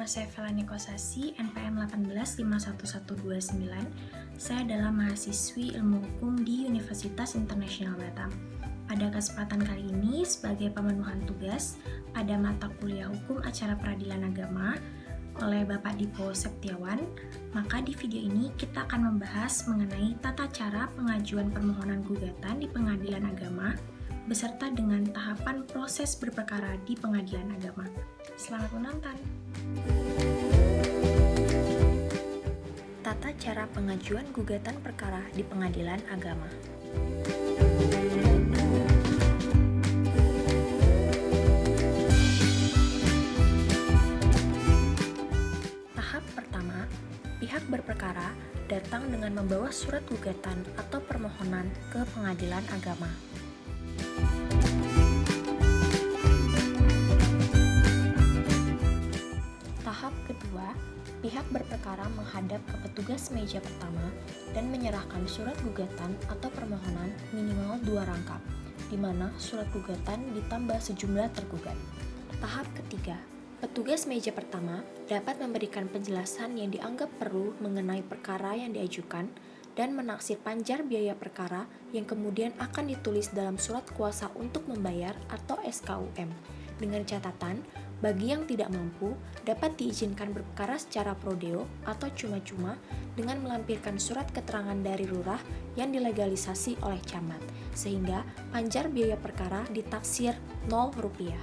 saya Felani Kosasi, NPM 1851129. Saya adalah mahasiswi Ilmu Hukum di Universitas Internasional Batam. Pada kesempatan kali ini, sebagai pemenuhan tugas pada mata kuliah Hukum Acara Peradilan Agama oleh Bapak Dipo Septiawan, maka di video ini kita akan membahas mengenai tata cara pengajuan permohonan gugatan di Pengadilan Agama beserta dengan tahapan proses berperkara di Pengadilan Agama. Selamat menonton! Tata cara pengajuan gugatan perkara di Pengadilan Agama. Tahap pertama, pihak berperkara datang dengan membawa surat gugatan atau permohonan ke Pengadilan Agama. Tahap kedua, pihak berperkara menghadap ke petugas meja pertama dan menyerahkan surat gugatan atau permohonan minimal 2 rangkap, di mana surat gugatan ditambah sejumlah tergugat. Tahap ketiga, petugas meja pertama dapat memberikan penjelasan yang dianggap perlu mengenai perkara yang diajukan dan menaksir panjar biaya perkara yang kemudian akan ditulis dalam surat kuasa untuk membayar atau SKUM, dengan catatan bagi yang tidak mampu dapat diizinkan berperkara secara prodeo atau cuma-cuma dengan melampirkan surat keterangan dari lurah yang dilegalisasi oleh camat, sehingga panjar biaya perkara ditaksir Rp0.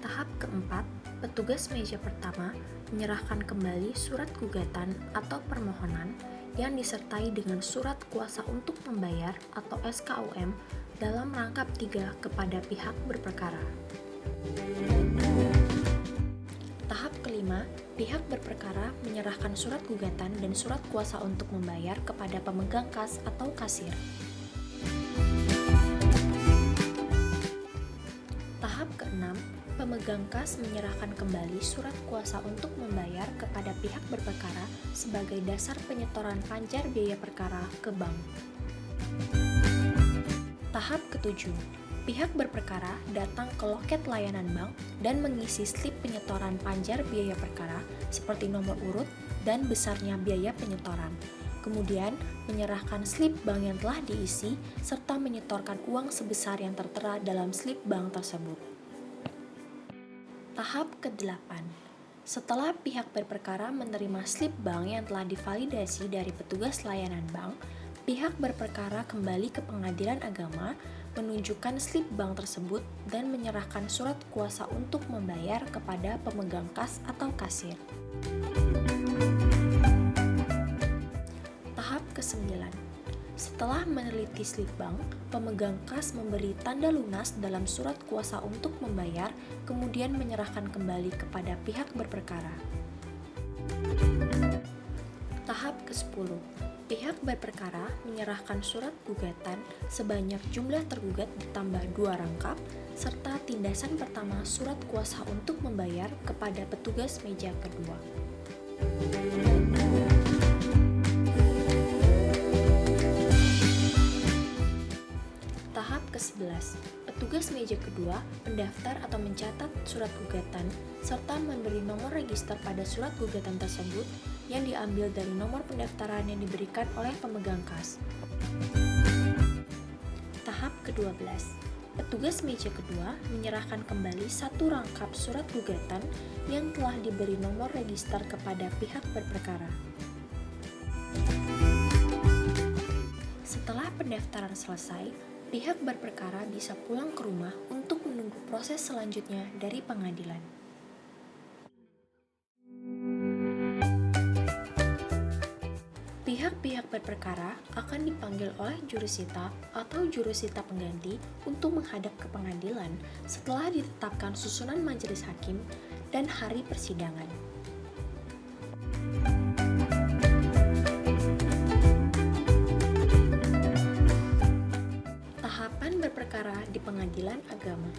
Tahap keempat, petugas meja pertama menyerahkan kembali surat gugatan atau permohonan yang disertai dengan surat kuasa untuk membayar atau SKUM dalam rangkap 3 kepada pihak berperkara. Tahap kelima, pihak berperkara menyerahkan surat gugatan dan surat kuasa untuk membayar kepada pemegang kas atau kasir. Tahap keenam, pemegang kas menyerahkan kembali surat kuasa untuk membayar kepada pihak berperkara sebagai dasar penyetoran panjar biaya perkara ke bank. Tahap ketujuh, pihak berperkara datang ke loket layanan bank dan mengisi slip penyetoran panjar biaya perkara seperti nomor urut dan besarnya biaya penyetoran. Kemudian menyerahkan slip bank yang telah diisi serta menyetorkan uang sebesar yang tertera dalam slip bank tersebut. Tahap ke-8. Setelah pihak berperkara menerima slip bank yang telah divalidasi dari petugas layanan bank, pihak berperkara kembali ke Pengadilan Agama menunjukkan slip bank tersebut dan menyerahkan surat kuasa untuk membayar kepada pemegang kas atau kasir. Tahap ke-9. Setelah meneliti slip bank, pemegang kas memberi tanda lunas dalam surat kuasa untuk membayar, kemudian menyerahkan kembali kepada pihak berperkara. Tahap ke-10. Pihak berperkara menyerahkan surat gugatan sebanyak jumlah tergugat ditambah 2 rangkap, serta tindasan pertama surat kuasa untuk membayar kepada petugas meja kedua. Tahap ke-11. Petugas meja kedua mendaftar atau mencatat surat gugatan serta memberi nomor register pada surat gugatan tersebut yang diambil dari nomor pendaftaran yang diberikan oleh pemegang kas. Tahap ke-12. Petugas meja kedua menyerahkan kembali 1 rangkap surat gugatan yang telah diberi nomor register kepada pihak berperkara. Setelah pendaftaran selesai, pihak berperkara bisa pulang ke rumah untuk menunggu proses selanjutnya dari pengadilan. Pihak-pihak berperkara akan dipanggil oleh jurusita atau jurusita pengganti untuk menghadap ke pengadilan setelah ditetapkan susunan majelis hakim dan hari persidangan. Berperkara di Pengadilan Agama.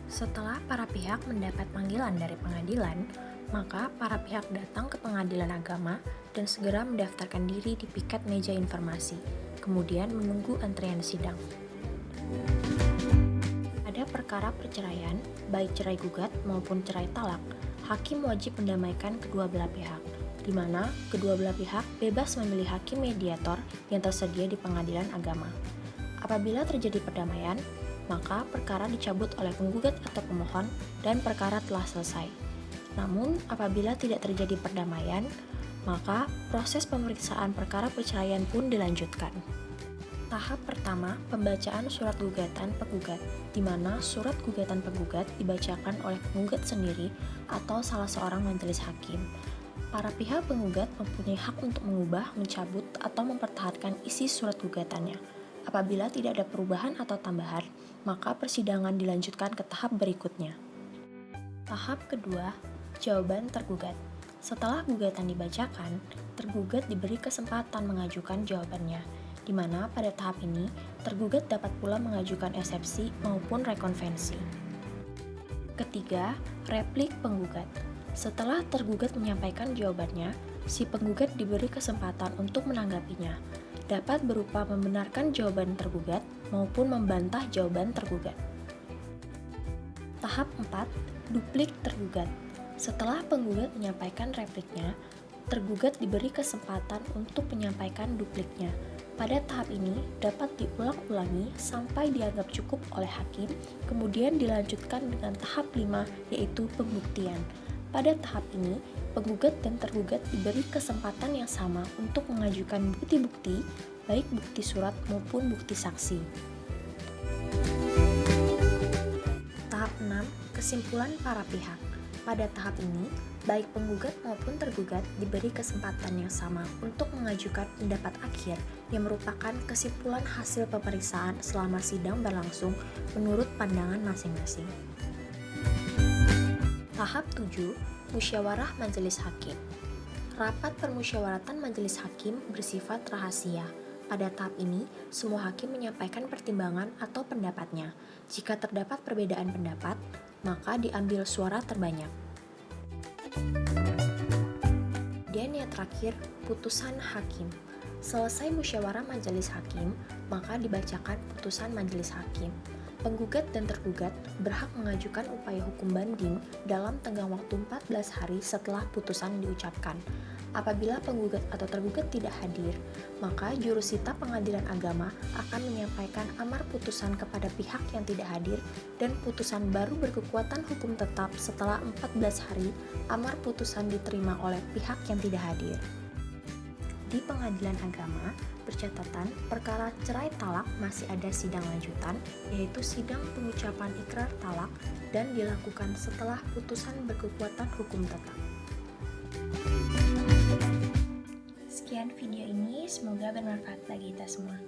Setelah para pihak mendapat panggilan dari pengadilan, maka para pihak datang ke Pengadilan Agama dan segera mendaftarkan diri di piket meja informasi. kemudian menunggu antrian sidang. Pada perkara perceraian, baik cerai gugat maupun cerai talak, hakim wajib mendamaikan kedua belah pihak, di mana kedua belah pihak bebas memilih hakim mediator yang tersedia di pengadilan agama. Apabila terjadi perdamaian, maka perkara dicabut oleh penggugat atau pemohon dan perkara telah selesai. Namun, apabila tidak terjadi perdamaian, maka proses pemeriksaan perkara perceraian pun dilanjutkan. Tahap pertama, pembacaan surat gugatan penggugat, di mana surat gugatan penggugat dibacakan oleh penggugat sendiri atau salah seorang majelis hakim. Para pihak penggugat mempunyai hak untuk mengubah, mencabut, atau mempertahankan isi surat gugatannya. Apabila tidak ada perubahan atau tambahan, maka persidangan dilanjutkan ke tahap berikutnya. Tahap kedua, jawaban tergugat. Setelah gugatan dibacakan, tergugat diberi kesempatan mengajukan jawabannya, di mana pada tahap ini, tergugat dapat pula mengajukan eksepsi maupun rekonvensi. Ketiga, replik penggugat. Setelah tergugat menyampaikan jawabannya, si penggugat diberi kesempatan untuk menanggapinya, dapat berupa membenarkan jawaban tergugat maupun membantah jawaban tergugat. Tahap 4, duplik tergugat. Setelah penggugat menyampaikan repliknya, tergugat diberi kesempatan untuk menyampaikan dupliknya. Pada tahap ini dapat diulang-ulangi sampai dianggap cukup oleh hakim, kemudian dilanjutkan dengan tahap 5 yaitu pembuktian. Pada tahap ini, penggugat dan tergugat diberi kesempatan yang sama untuk mengajukan bukti-bukti, baik bukti surat maupun bukti saksi. Tahap 6, kesimpulan para pihak. Pada tahap ini, baik penggugat maupun tergugat diberi kesempatan yang sama untuk mengajukan pendapat akhir yang merupakan kesimpulan hasil pemeriksaan selama sidang berlangsung menurut pandangan masing-masing. Tahap 7, musyawarah majelis hakim. Rapat permusyawaratan majelis hakim bersifat rahasia. Pada tahap ini, semua hakim menyampaikan pertimbangan atau pendapatnya. Jika terdapat perbedaan pendapat, maka diambil suara terbanyak. Dan yang terakhir, putusan hakim. Selesai musyawarah majelis hakim, maka dibacakan putusan majelis hakim. Penggugat dan tergugat berhak mengajukan upaya hukum banding dalam tenggang waktu 14 hari setelah putusan diucapkan. Apabila penggugat atau tergugat tidak hadir, maka jurusita pengadilan agama akan menyampaikan amar putusan kepada pihak yang tidak hadir dan putusan baru berkekuatan hukum tetap setelah 14 hari amar putusan diterima oleh pihak yang tidak hadir. Di pengadilan agama, bercatatan perkara cerai talak masih ada sidang lanjutan, yaitu sidang pengucapan ikrar talak dan dilakukan setelah putusan berkekuatan hukum tetap. Sekian video ini, semoga bermanfaat bagi kita semua.